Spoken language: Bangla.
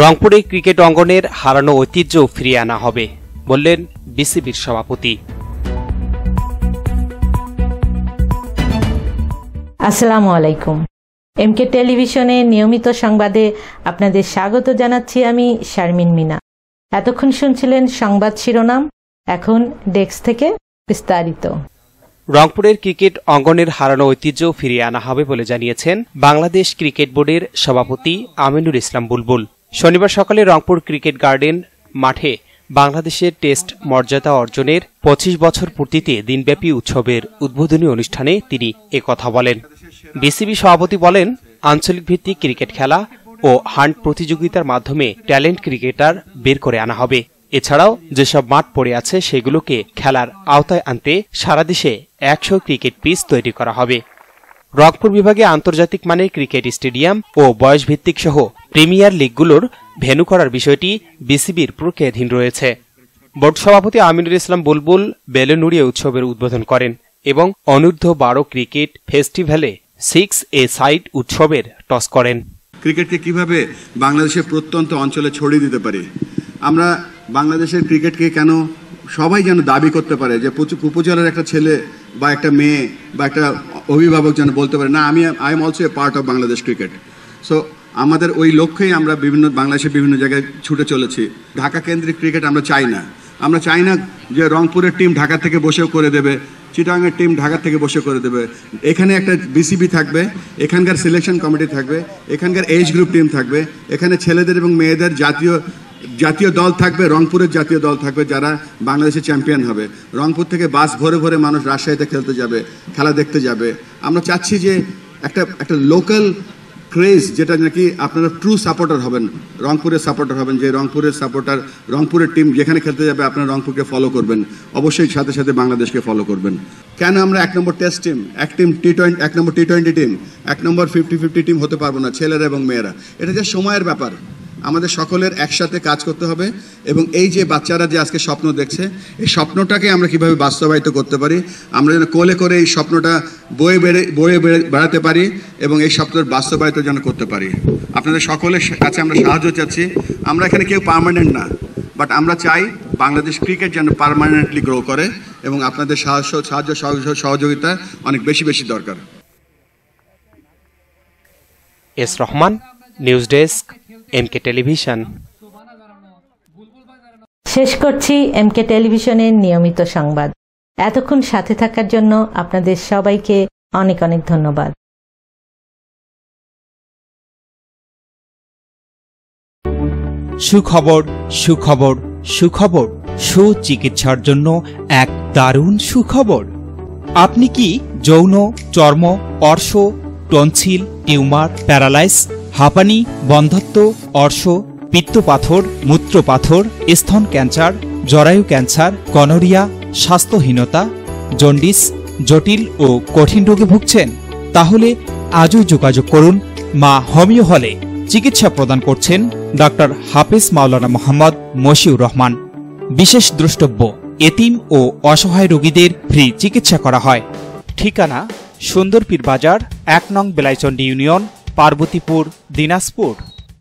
রংপুরে ক্রিকেট অঙ্গনের হারানো ঐতিহ্য ফিরিয়ে আনা হবে বললেন বিসিবির সভাপতি। আসসালামু আলাইকুম। এমকে টেলিভিশনের নিয়মিত সংবাদে আপনাদের স্বাগত জানাচ্ছি আমি শারমিন মিনা। এতক্ষণ শুনছিলেন সংবাদ শিরোনাম, এখন ডেস্ক থেকে বিস্তারিত। রংপুরের ক্রিকেট অঙ্গনের হারানো ঐতিহ্য ফিরিয়ে আনা হবে বলে জানিয়েছেন বাংলাদেশ ক্রিকেট বোর্ডের সভাপতি আমিনুল ইসলাম বুলবুল। শনিবার সকালে রংপুর ক্রিকেট গার্ডেন মাঠে বাংলাদেশের টেস্ট মর্যাদা অর্জনের ২৫ বছর পূর্তিতে দিনব্যাপী উৎসবের উদ্বোধনী অনুষ্ঠানে তিনি একথা বলেন। বিসিবি সভাপতি বলেন, আঞ্চলিক ভিত্তিক ক্রিকেট খেলা ও হান্ট প্রতিযোগিতার মাধ্যমে ট্যালেন্ট ক্রিকেটার বের করে আনা হবে। এছাড়াও যেসব মাঠ পড়ে আছে সেগুলোকে খেলার আওতায় আনতে সারা দেশে ১০০ ক্রিকেট পিচ তৈরি করা হবে। রংপুর বিভাগে আন্তর্জাতিক মানের ক্রিকেট স্টেডিয়াম ও বয়সভিত্তিক সহ প্রিমিয়ার লিগগুলোর ভেন্যু করার বিষয়টি বিসিবির প্রক্রিয়াধীন রয়েছে। বোর্ড সভাপতি আমিনুল ইসলাম বুলবুল বেলুন উড়িয়ে উৎসবের উদ্বোধন করেন এবং অনূর্ধ্ব-১২ ক্রিকেট ফেস্টিভ্যালে 6 সাইড উৎসবের টস করেন। ক্রিকেটকে কিভাবে বাংলাদেশের প্রত্যন্ত অঞ্চলে ছড়িয়ে দিতে পারি, আমরা বাংলাদেশের ক্রিকেটকে কেন সবাই যেন দাবি করতে পারে যে উপজেলার একটা ছেলে বা একটা মেয়ে বা একটা অভিভাবক যেন বলতে পারে, না I am also a part of Bangladesh cricket. So আমাদের ওই লক্ষ্যেই আমরা বাংলাদেশের বিভিন্ন জায়গায় ছুটে চলেছি। ঢাকা কেন্দ্রিক ক্রিকেট আমরা চাই না। আমরা চাই না যে রংপুরের টিম ঢাকা থেকে বসেও করে দেবে, চিটাগাংয়ের টিম ঢাকা থেকে বসে করে দেবে। এখানে একটা বিসিবি থাকবে, এখানকার সিলেকশন কমিটি থাকবে, এখানকার এজ গ্রুপ টিম থাকবে, এখানে ছেলেদের এবং মেয়েদের জাতীয় দল থাকবে, রংপুরের জাতীয় দল থাকবে যারা বাংলাদেশের চ্যাম্পিয়ন হবে। রংপুর থেকে বাস ভরে ভরে মানুষ রাজশাহীতে খেলতে যাবে, খেলা দেখতে যাবে। আমরা চাচ্ছি যে একটা লোকাল ক্রেজ, যেটা নাকি আপনারা ট্রু সাপোর্টার হবেন, রংপুরের সাপোর্টার হবেন, যে রংপুরের টিম যেখানে খেলতে যাবে আপনারা রংপুরকে ফলো করবেন, অবশ্যই সাথে সাথে বাংলাদেশকে ফলো করবেন। কেন আমরা ১ নম্বর টেস্ট টিম, ১ নম্বর টি-20 টিম, ১ নম্বর 50-50 টিম হতে পারবো না, ছেলেরা এবং মেয়েরা? এটা যে সময়ের ব্যাপার, আমাদের সকলের একসাথে কাজ করতে হবে এবং এই যে বাচ্চারা যে আজকে স্বপ্ন দেখছে, এই স্বপ্নটাকে আমরা কিভাবে বাস্তবায়িত করতে পারি, আমরা যেন কোলে করে এই স্বপ্নটা বয়ে বেড়াতে পারি এবং এই স্বপ্নের বাস্তবায়িত যেন করতে পারি। আপনাদের সকলের কাছে আমরা সাহায্য চাচ্ছি। আমরা এখানে কেউ পার্মানেন্ট না, বাট আমরা চাই বাংলাদেশ ক্রিকেট যেন পার্মানেন্টলি গ্রো করে এবং আপনাদের সাহায্য সহযোগিতা অনেক বেশি বেশি দরকার। S Rahman, news desk, MK television. শেষ করছি এমকে টেলিভিশনের নিয়মিত সংবাদ। এতক্ষণ সাথে থাকার জন্য আপনাদের সবাইকে অনেক অনেক ধন্যবাদ। সুখবর, সুখবর, সুখবর। সুচিকিৎসার জন্য এক দারুণ সুখবর। আপনি কি যৌন, চর্ম, অর্শ, টনসিল, টিউমার, প্যারালাইস, হাঁপানি, বন্ধ্যাত্ব, অর্শ, পিত্তপাথর, মূত্রপাথর, স্তন ক্যান্সার, জরায়ু ক্যান্সার, গনোরিয়া, স্বাস্থ্যহীনতা, জন্ডিস, জটিল ও কঠিন রোগে ভুগছেন? তাহলে আজই যোগাযোগ করুন মা হোমিও হলে। চিকিৎসা প্রদান করছেন ডাক্তার হাফেজ মাওলানা মোহাম্মদ মশিউর রহমান। বিশেষ দ্রষ্টব্য, এতিম ও অসহায় রোগীদের ফ্রি চিকিৎসা করা হয়। ঠিকানা সুন্দরপীর বাজার, ১ নং বেলাইচন্ডী ইউনিয়ন, পার্বতীপুর, দিনাজপুর।